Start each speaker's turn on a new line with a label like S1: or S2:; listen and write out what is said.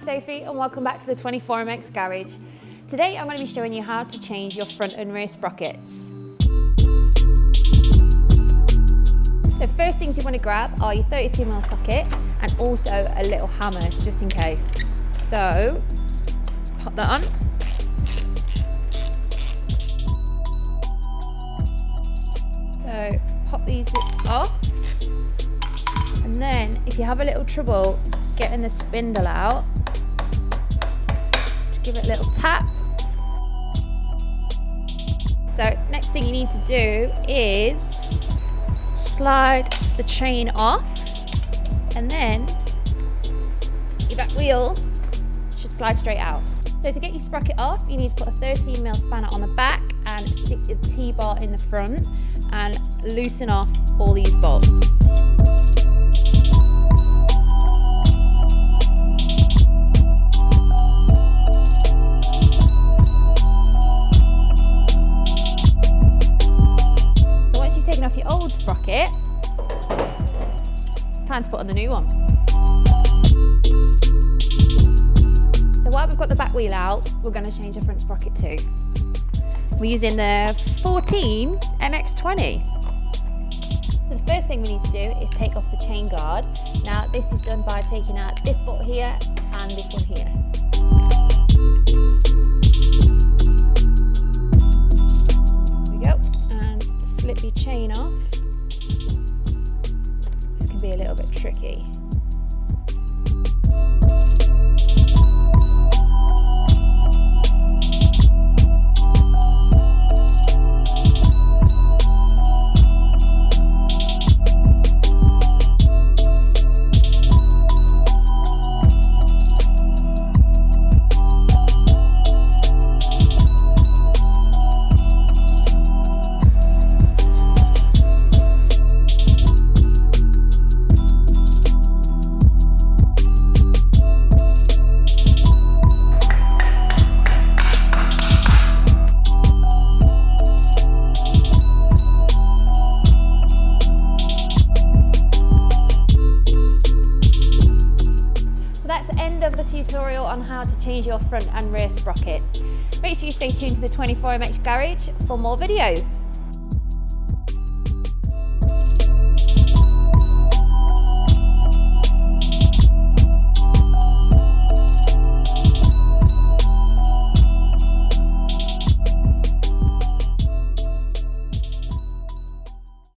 S1: Sophie and welcome back to the 24MX Garage. Today I'm going to be showing you how to change your front and rear sprockets. So first things you want to grab are your 32mm socket and also a little hammer just in case. So let's pop that on. So pop these bits off, and then if you have a little trouble getting the spindle out, just give it a little tap. So next thing you need to do is slide the chain off, and then your back wheel should slide straight out. So to get your sprocket off, you need to put a 13mm spanner on the back and stick the T-bar in the front and loosen off all these bolts. So once you've taken off your old sprocket, it's time to put on the new one. So while we've got the back wheel out, we're going to change the front sprocket too. We're using the 14 MX20. So the first thing we need to do is take off the chain guard. Now this is done by taking out this bolt here and this one here. There we go, and slip your chain off. This can be a little bit tricky. That's the end of the tutorial on how to change your front and rear sprockets. Make sure you stay tuned to the 24MX Garage for more videos.